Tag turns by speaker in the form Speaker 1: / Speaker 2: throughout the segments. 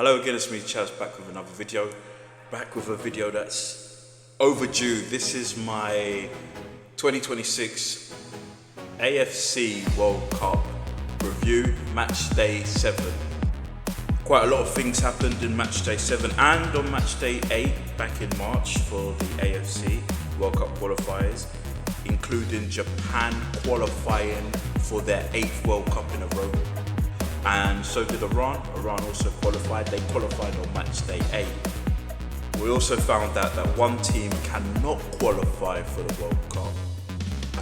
Speaker 1: Hello again, it's me Chaz, back with another video. Back with a video that's overdue. This is my 2026 AFC World Cup review, match day 7. Quite a lot of things happened in match day 7 and on match day 8 back in March for the AFC World Cup qualifiers, including Japan qualifying for their 8th World Cup in a row. And so did Iran. Iran also qualified. They qualified on match day 8. We also found out that one team cannot qualify for the World Cup,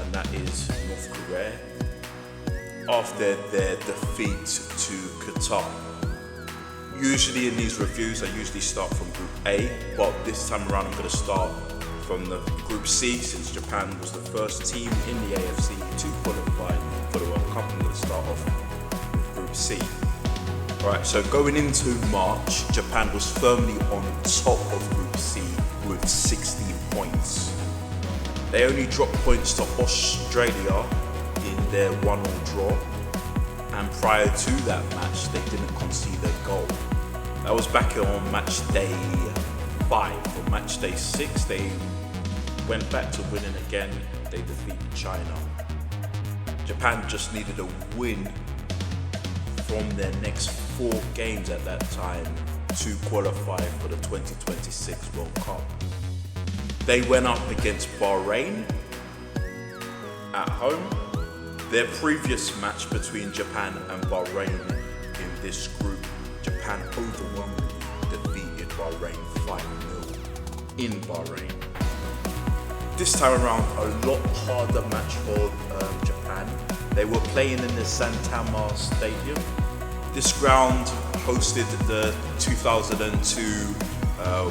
Speaker 1: and that is North Korea, after their defeat to Qatar. Usually in these reviews, I usually start from Group A, but this time around I'm going to start from the Group C, since Japan was the first team in the AFC to qualify for the World Cup. I'm going to start off C. Alright, so going into March, Japan was firmly on top of Group C with 16 points. They only dropped points to Australia in their 1-1 draw, and prior to that match they didn't concede a goal. That was back on match day 5. On match day 6 they went back to winning again. They defeated China. Japan just needed a win from their next 4 games at that time to qualify for the 2026 World Cup. They went up against Bahrain at home. Their previous match between Japan and Bahrain in this group, Japan overwhelmingly defeated Bahrain 5-0 in Bahrain. This time around, a lot harder match for Japan. They were playing in the Santama Stadium. This ground hosted the 2002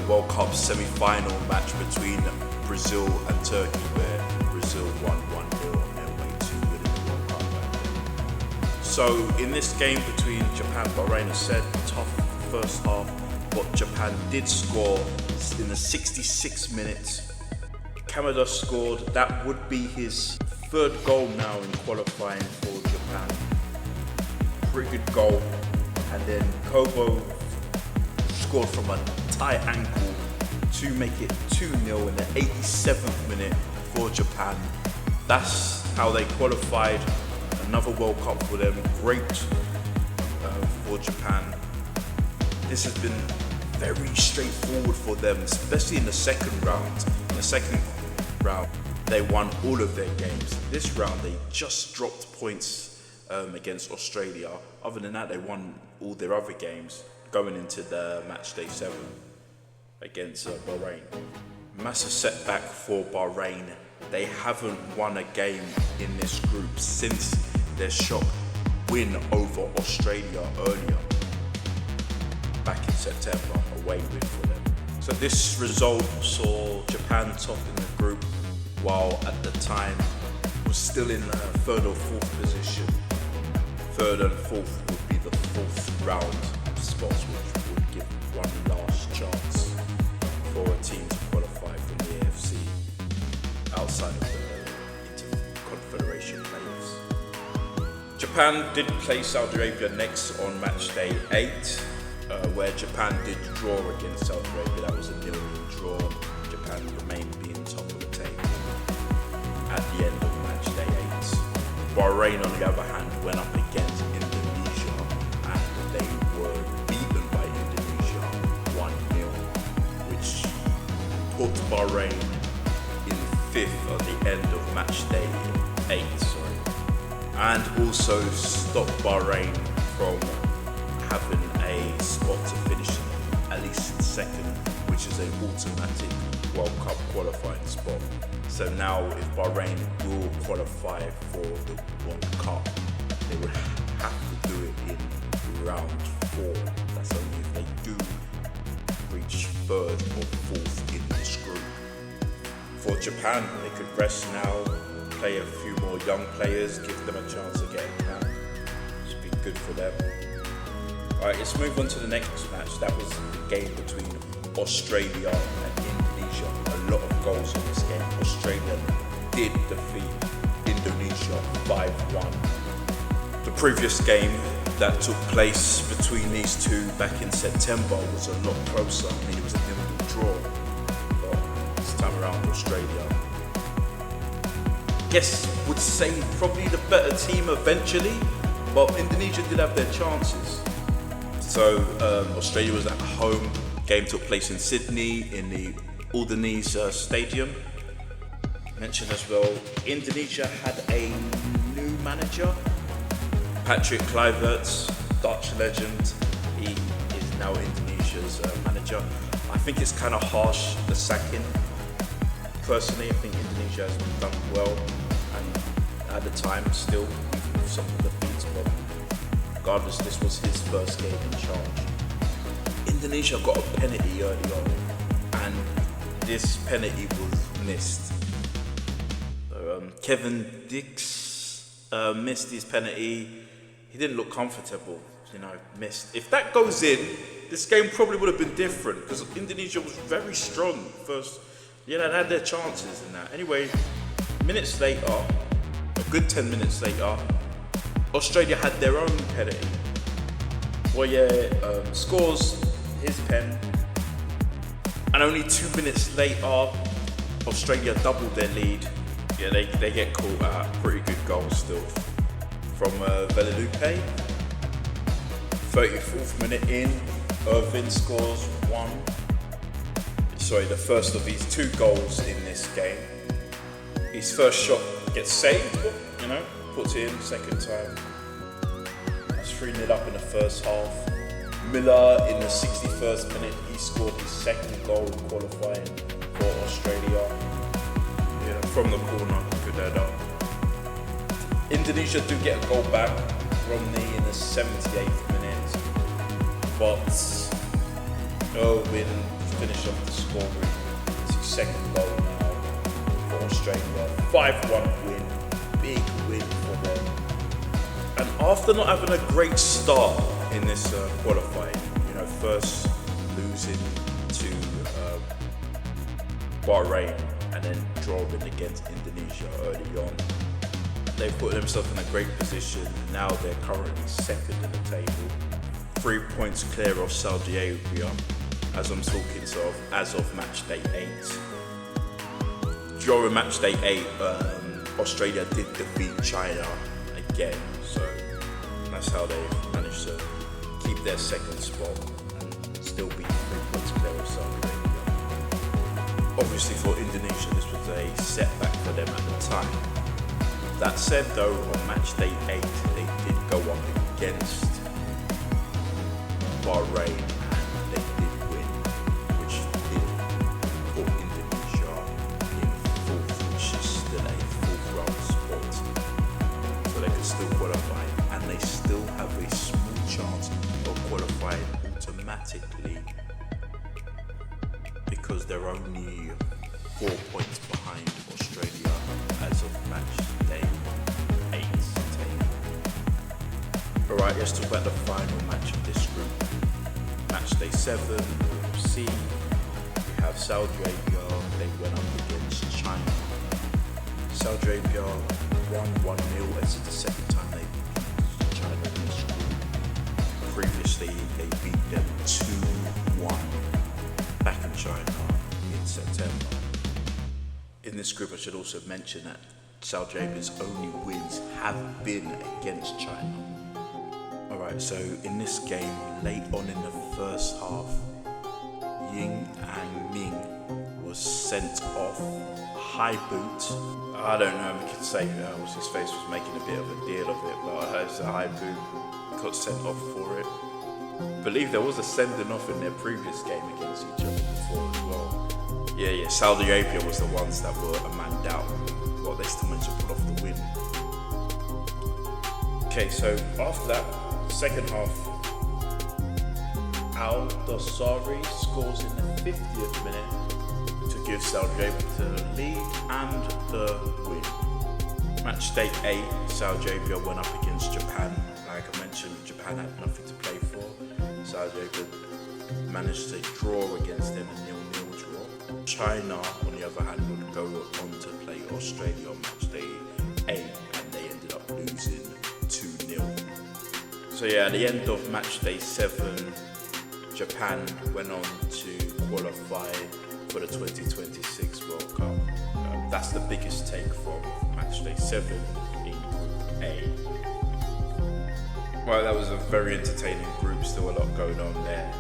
Speaker 1: World Cup semi-final match between Brazil and Turkey, where Brazil won 1-0 on their way to winning the World Cup back then. So in this game between Japan and Bahrain, I said tough first half, but Japan did score in the 66th minute. Kamada scored. That would be his 3rd goal now in qualifying for Japan. Pretty good goal. And then Kobo scored from a tight angle to make it 2-0 in the 87th minute for Japan. That's how they qualified. Another World Cup for them. Great for Japan. This has been very straightforward for them, especially in the second round. In the second round, they won all of their games. This round, they just dropped points against Australia. Other than that, they won all their other games going into the match day 7 against Bahrain. Massive setback for Bahrain. They haven't won a game in this group since their shock win over Australia earlier, back in September, away win for them. So this result saw Japan top in the group, while at the time was still in 3rd or 4th position. 3rd and 4th would be the 4th round spots, which would give one last chance for a team to qualify from the AFC outside of the Confederation playoffs. Japan did play Saudi Arabia next on match day 8, where Japan did draw against Saudi Arabia. That was a 0-0 draw. Japan remained being top of the table at the end of match day 8. Bahrain, on the other hand, went up against Indonesia and they were beaten by Indonesia 1-0, which put Bahrain in 5th at the end of match day 8, and also stopped Bahrain from having a spot to finish at least 2nd, which is an automatic World Cup qualifying spot. So now if Bahrain will qualify for the World Cup, they would have to do it in round 4. That's only if they do reach 3rd or 4th in this group. For Japan, they could rest now, play a few more young players, give them a chance to get a cap. It's been good for them. Alright, let's move on to the next match. That was the game between Australia and Indonesia. A lot of goals in this game. Australia did defeat Indonesia 5-1. The previous game, that took place between these two back in September was a lot closer. I mean, it was a 0-0 draw, but this time around Australia, I guess would say probably the better team eventually, but Indonesia did have their chances. So Australia was at home. Game took place in Sydney in the Albanese Stadium. Mentioned as well, Indonesia had a new manager, Patrick Kluivert, Dutch legend. He is now Indonesia's manager. I think it's kind of harsh, the sacking. Personally, I think Indonesia has done well, and at the time still, even with some of the defeats, but regardless, this was his first game in charge. Indonesia got a penalty early on, and this penalty was missed. Kevin Dix missed his penalty. He didn't look comfortable, missed. If that goes in, this game probably would have been different because Indonesia was very strong first. They had their chances in that. Anyway, minutes later, a good 10 minutes later, Australia had their own penalty. Scores his pen, and only 2 minutes later, Australia doubled their lead. They get caught out. Pretty good goal still from Velalupe. 34th minute in, Irvin scores the first of his 2 goals in this game. His first shot gets saved, puts it in second time. That's 3-0 up in the first half. Miller in the 61st minute, he scored his second goal qualifying for Australia. From the corner, good header. Indonesia do get a goal back, Romney in the 78th minute, but Irwin finished off the scoring. It's his second goal now for Australia. 5-1 win, big win for them. And after not having a great start in this qualifying, first losing to Bahrain and then drawing against Indonesia early on, they put themselves in a great position. Now they're currently second in the table, 3 points clear of Saudi Arabia as I'm talking as of match day 8. During match day 8, Australia did defeat China again, so that's how they managed to keep their second spot and still be 3 points clear of Saudi Arabia. Obviously for Indonesia, this was a setback for them at the time. That said though, on match day 8, they did go up against Bahrain and they did win, which did put Indonesia in 4th, which is still a 4th round spot. So they can still qualify, and they still have a small chance of qualifying automatically because they're only 4 points behind Australia as of match day 8. Alright, let's talk about the final match of this group. Match day 7, Group C. We have Saudi Arabia, they went up against China. Saudi Arabia won 1-0, it's the second time they beat China in this group. Previously, they beat them 2-1 back in China in September. In this group, I should also mention that Saudi Arabia's only wins have been against China. Alright, so in this game, late on in the first half, Ying and Ming was sent off. High boot. I don't know, we could say what's his face was making a bit of a deal of it, but it's a high boot, got sent off for it. I believe there was a sending off in their previous game against each other before as well. Yeah, Saudi Arabia was the ones that were a man down. Well, they still managed to pull off the win. Okay, so after that, second half, Al Dosari scores in the 50th minute to give Saudi Arabia the lead and the win. Match day 8, Saudi Arabia went up against Japan. Like I mentioned, Japan had nothing to play for. Saudi Arabia managed to draw against them, a 0-0 draw. China, on the other hand, would go on to play Australia on match day 8, and they ended up losing 2-0. So yeah, at the end of match day 7, Japan went on to qualify for the 2026 World Cup. That's the biggest take from match day 7 in Group A. Well, that was a very entertaining group, still a lot going on there.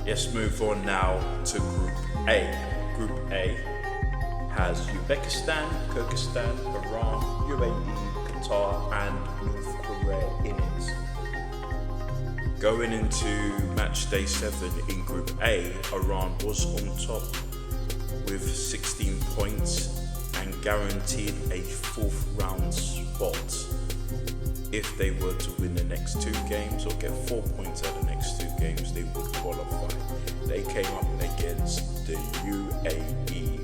Speaker 1: Let's move on now to Group A. Group A has Uzbekistan, Kyrgyzstan, Iran, UAE, Qatar and North Korea in it. Going into match day 7 in Group A, Iran was on top with 16 points and guaranteed a 4th round spot if they were to win the next 2 games or get 4 points out of the next 2 games. They would qualify. They came up against the UAE,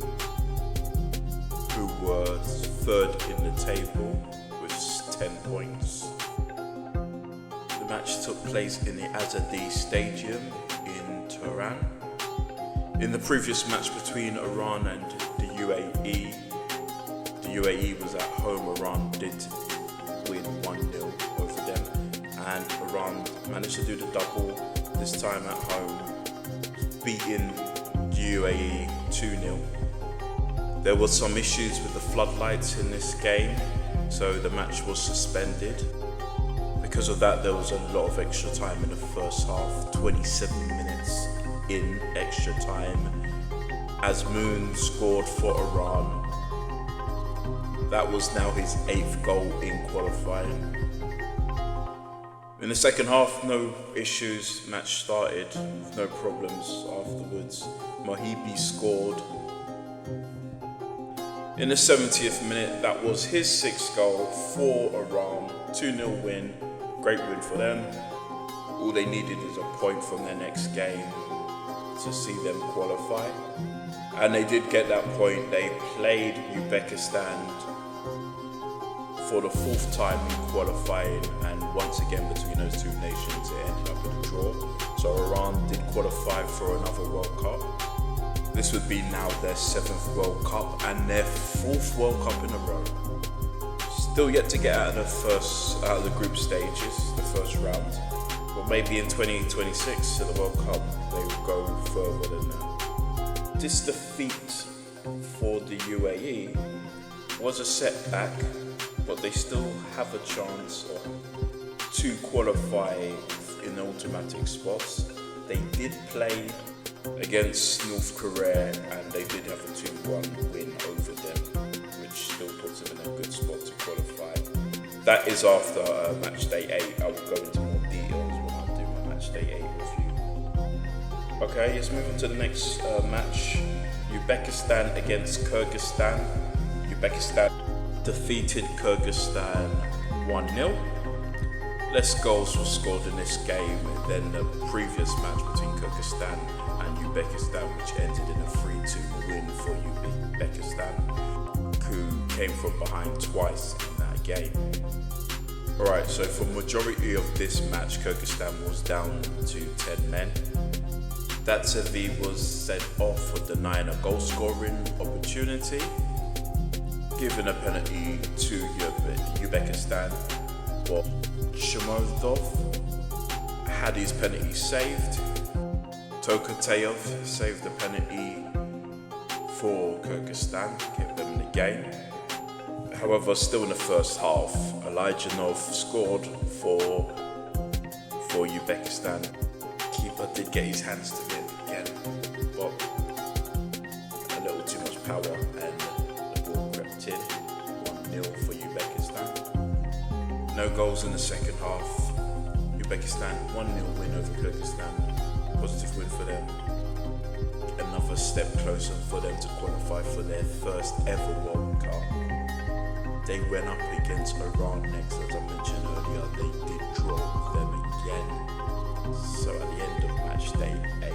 Speaker 1: who were 3rd in the table with 10 points. The match took place in the Azadi Stadium in Tehran. In the previous match between Iran and the UAE was at home. Iran did win 1-0 over them, and Iran managed to do the double this time at home, beating the UAE 2-0. There was some issues with the floodlights in this game, so the match was suspended. Because of that, there was a lot of extra time in the first half, 27 minutes in extra time, as Moon scored for Iran. That was now his 8th goal in qualifying. In the second half, no issues, match started, no problems afterwards. Mohibi scored. In the 70th minute, that was his 6th goal for Iran, 2-0 win, great win for them. All they needed is a point from their next game to see them qualify. And they did get that point. They played Uzbekistan for the 4th time in qualifying, and once again between those 2 nations it ended up in a draw. So Iran did qualify for another World Cup. This would be now their 7th World Cup and their 4th World Cup in a row. Still yet to get out of the group stages, the first round. But maybe in 2026 at the World Cup they will go further than that. This defeat for the UAE was a setback, but they still have a chance to qualify in the automatic spots. They did play against North Korea and they did have a 2-1 win over them, which still puts them in a good spot to qualify. That is after match day 8. I will go into more details when I do my match day 8 review. Okay, let's move on to the next match. Uzbekistan against Kyrgyzstan. Uzbekistan defeated Kyrgyzstan 1-0. Less goals were scored in this game than the previous match between Kyrgyzstan and Uzbekistan, which ended in a 3-2 win for Uzbekistan, who came from behind twice in that game. Alright, so for majority of this match, Kyrgyzstan was down to 10 men. Datsevi was sent off for denying a goal scoring opportunity, given a penalty to Uzbekistan, but Shomodov had his penalty saved. Tokatev saved the penalty for Kyrgyzstan, kept them in the game. However, still in the first half, Elijanov scored for Uzbekistan. Keeper did get his hands to it again, but a little too much power and the ball crept in. 1-0 for Uzbekistan. No goals in the second half. Uzbekistan 1-0 win over Kyrgyzstan. Positive win for them. Another step closer for them to qualify for their first ever World Cup. They went up against Iran next, as I mentioned earlier. They did draw them again. So at the end of match day 8,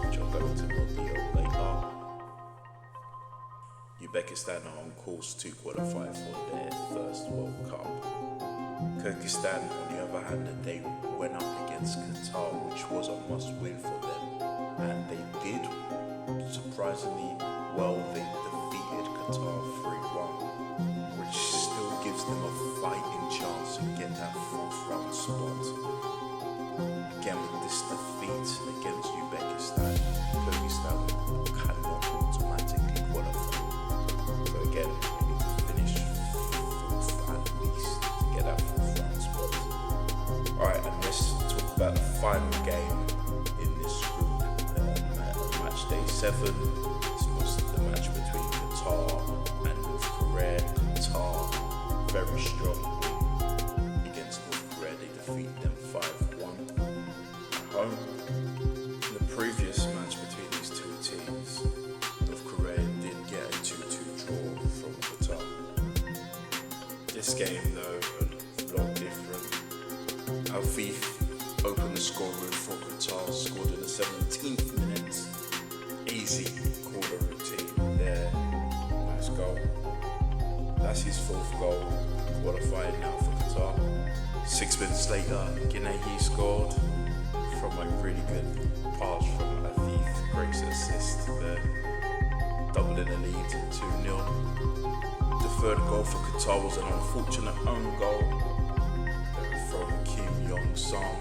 Speaker 1: which I'll go into more detail later, Uzbekistan are on course to qualify for their first World Cup. Kyrgyzstan, on the other hand, they went up against Qatar, which was a must-win for them, and they did surprisingly well. They defeated Qatar 3-1, which still gives them a fighting chance to get that 4th round spot. Again, with this defeat against Uzbekistan, Kyrgyzstan cannot automatically qualify. So again, we need to finish fourth at least to get that fourth round spot. Alright, and let's talk about the final game in this group, match day 7. This was the match between Qatar and North Korea. Qatar, very strong against North Korea. They defeat them 5-1 at home. In the previous match between these two teams, North Korea did get a 2-2 draw from Qatar. This game though, a lot different. Afif opened the scoring for Qatar, scored in the 17th minute. Easy corner routine there. Nice goal. That's his 4th goal, qualifying now for Qatar. 6 minutes later, Guinea scored from a really good pass from Afif. Great assist there, doubling the lead to 2-0. The 3rd goal for Qatar was an unfortunate own goal from Kim Yong-song.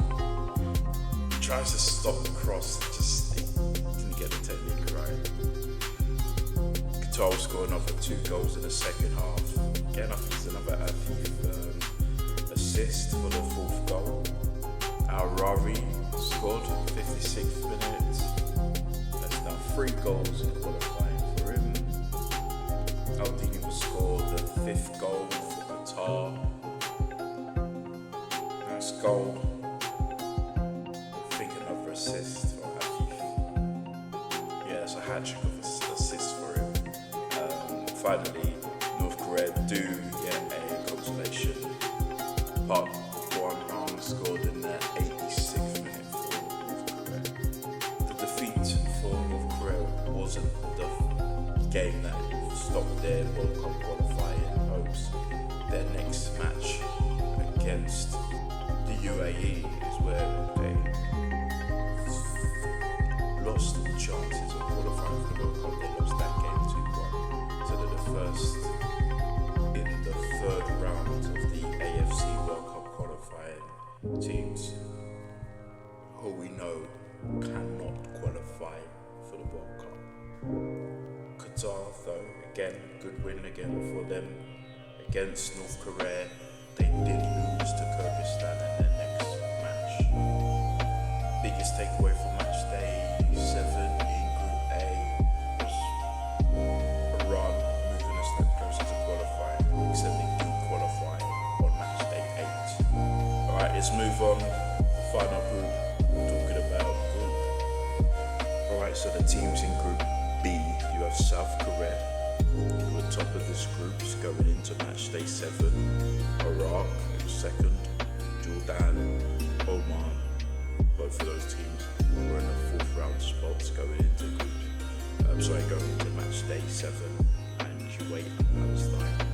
Speaker 1: He tries to stop the cross, just didn't get the technique right. Qatar will score another 2 goals in the second half. Again, I think it's another Afif assist for the 4th goal. Al-Rari scored 56th minute. That's now 3 goals in qualifying for him. Aldini will score the 5th goal for Qatar. Nice goal. I think another assist for Afif. Yeah, it's a hat-trick of assists for him. Finally, North Korea do get a consolation. Park Kwon-hong scored in the 86th minute for North Korea. The defeat for North Korea wasn't the game that stopped their World Cup qualifying hopes. Their next match against the UAE is where they lost all chances of qualifying for the World Cup. They lost that game 2-1. So they're the first in the 3rd round of the AFC World Cup qualifying teams who we know cannot qualify for the World Cup. Qatar, though, again, good win again for them against North Korea. They did lose to Kyrgyzstan in their next match. Biggest takeaway from match day 7 in Group A was Iran moving a step closer to qualifying, except they did qualify on match day 8. Alright, let's move on. Final group, talking about group. Alright, so the teams in Group B, you have South Korea, who are top of this group, going into match day 7. Iraq in 2nd, Jordan, Oman. Both of those teams were in the 4th round spots going into going into match day 7, and Kuwait and Palestine.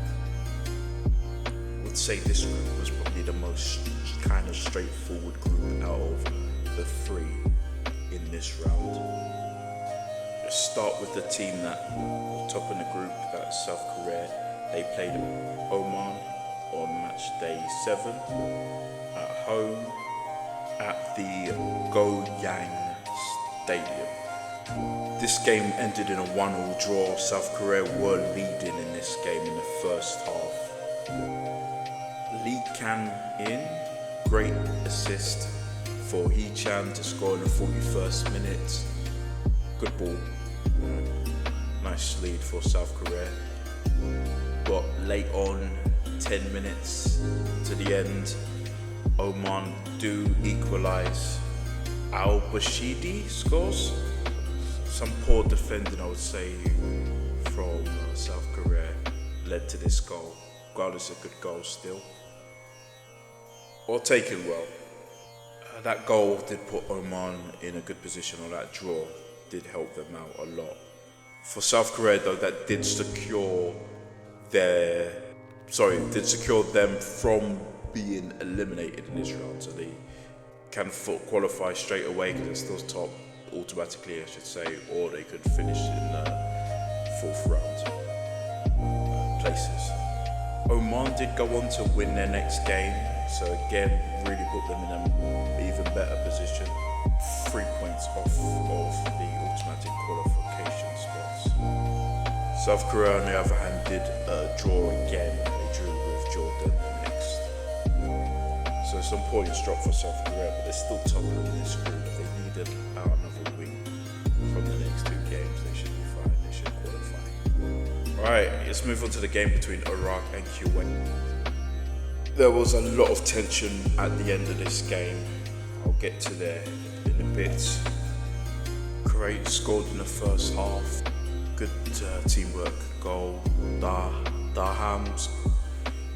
Speaker 1: I would say this group was probably the most kind of straightforward group out of the 3 in this round. Let's start with the team that was top in the group, that's South Korea. They played Oman on match day 7 at home at the Goyang Stadium. This game ended in a 1-1 draw. South Korea were leading in this game in the first half. Lee Kan-in, great assist for Hee-chan to score in the 41st minute. Good ball. Nice lead for South Korea. But late on, 10 minutes to the end, Oman do equalise. Al-Bashidi scores. Some poor defending, I would say, from South Korea led to this goal. Regardless, a good goal still. Or taken well. That goal did put Oman in a good position, or that draw did help them out a lot. For South Korea though, that did secure them from being eliminated in this round, so they can qualify straight away because they're still top automatically, I should say, or they could finish in the 4th round places. Oman did go on to win their next game So again, really put them in an even better position. 3 points off of the automatic qualification spots. South Korea, on the other hand, did draw again. They drew with Jordan next. So some points dropped for South Korea, but they're still top of this group. They needed about another win from the next 2 games. They should be fine. They should qualify. Alright, let's move on to the game between Iraq and Kuwait. There was a lot of tension at the end of this game. I'll get to there in a bit. Kuwait scored in the first half. Good teamwork goal. Daham's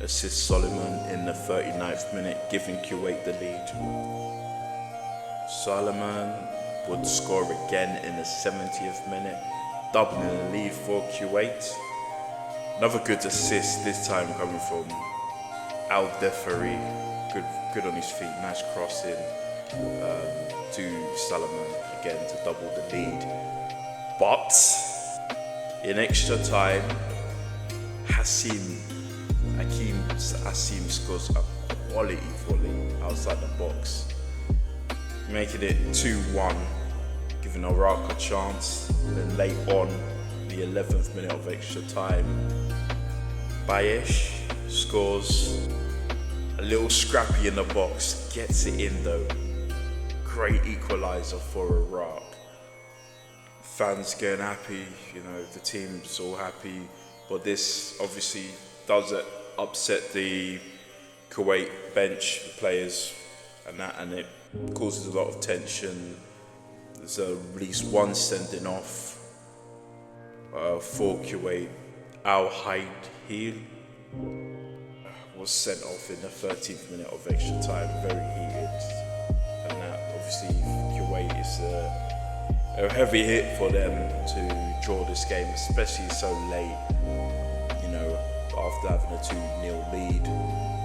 Speaker 1: assist Solomon in the 39th minute, giving Kuwait the lead. Solomon would score again in the 70th minute, doubling the lead for Kuwait. Another good assist, this time coming from Al Defari. Good on his feet, nice crossing to Solomon again to double the lead. But in extra time, Hakeem scores a quality volley outside the box, making it 2-1, giving Iraq a chance. And then late on, the 11th minute of extra time, Bayesh scores. A little scrappy in the box, gets it in though. Great equaliser for Iraq. Fans getting happy, the team's all happy, but this obviously does upset the Kuwait bench, the players, and it causes a lot of tension. There's at least one sending off for Kuwait. Al Haidil was sent off in the 13th minute of extra time, very heated, and that obviously Kuwait is a heavy hit for them to draw this game, especially so late, after having a 2-0 lead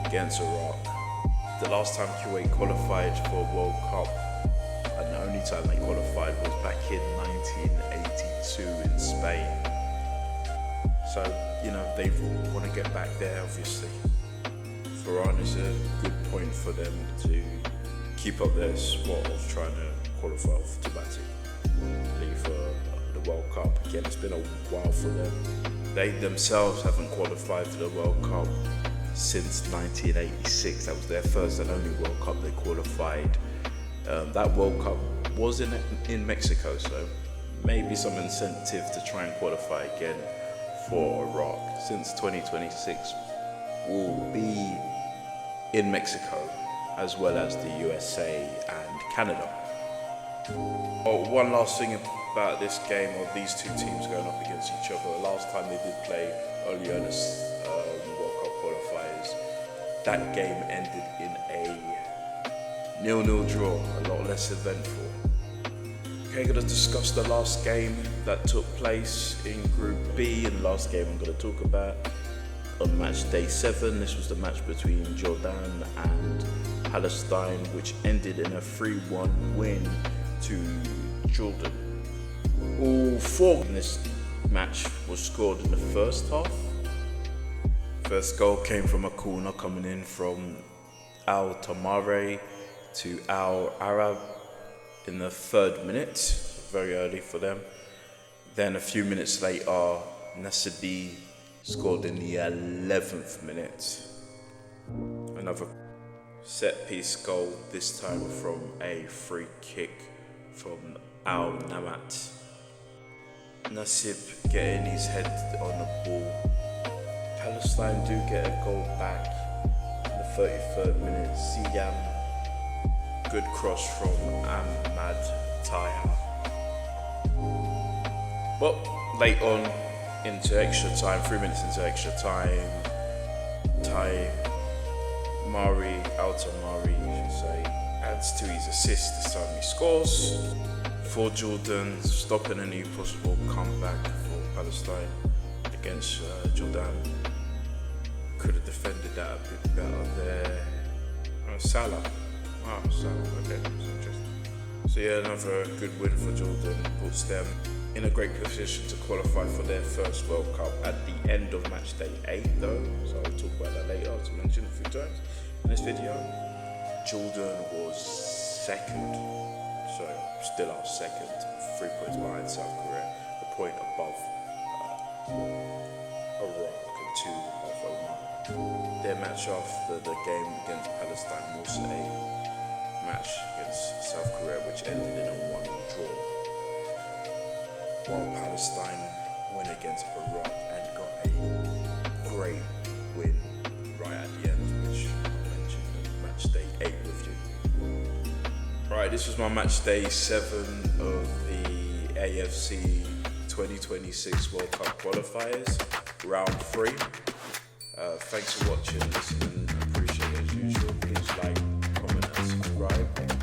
Speaker 1: against Iraq. The last time Kuwait qualified for a World Cup, and the only time they qualified, was back in 1982 in Spain. So, they want to get back there, obviously. For Iran, it's a good point for them to keep up their spot of trying to qualify automatically for the World Cup. Again, it's been a while for them. They themselves haven't qualified for the World Cup since 1986. That was their first and only World Cup they qualified. That World Cup was in Mexico, so maybe some incentive to try and qualify again for Iraq. Since 2026 will be in Mexico, as well as the USA and Canada. Oh, one last thing about this game, of these two teams going up against each other. Last time they did play earlier in the World Cup qualifiers, that game ended in a 0-0 draw, a lot less eventful. Okay, going to discuss the last game that took place in Group B, and the last game I'm going to talk about on match day 7. This was the match between Jordan and Palestine, which ended in a 3-1 win to Jordan. All 4 in this match was scored in the first half. First goal came from a corner coming in from Al Tamare to Al Arab in the 3rd minute, very early for them. Then a few minutes later, Nasibi scored in the 11th minute. Another set piece goal, this time from a free kick from Al Namat. Nasib getting his head on the ball. Palestine do get a goal back in the 33rd minute. Siyam, good cross from Ahmad Taha. But late on, into extra time, 3 minutes into extra time, Al-Tamari, you should say, adds to his assist. This time he scores for Jordan, stopping any possible comeback for Palestine against Jordan. Could have defended that a bit better there. Salah. Salah, okay, that's interesting. So yeah, another good win for Jordan, puts them in a great position to qualify for their first World Cup at the end of match day 8 though, so I'll talk about that later, to mention a few times. In this video, Jordan was second, so still our second, 3 points behind South Korea, a point above Iraq and 2 of Oman. Their match after the game against Palestine was a match against South Korea which ended in a 1-1 draw, while Palestine went against Iraq and got a great win right at the end, which I mentioned in match day 8 with you. Right, this was my match day 7 of the AFC 2026 World Cup qualifiers, round 3. Thanks for watching, listening, appreciate it as usual. Please like, comment and subscribe.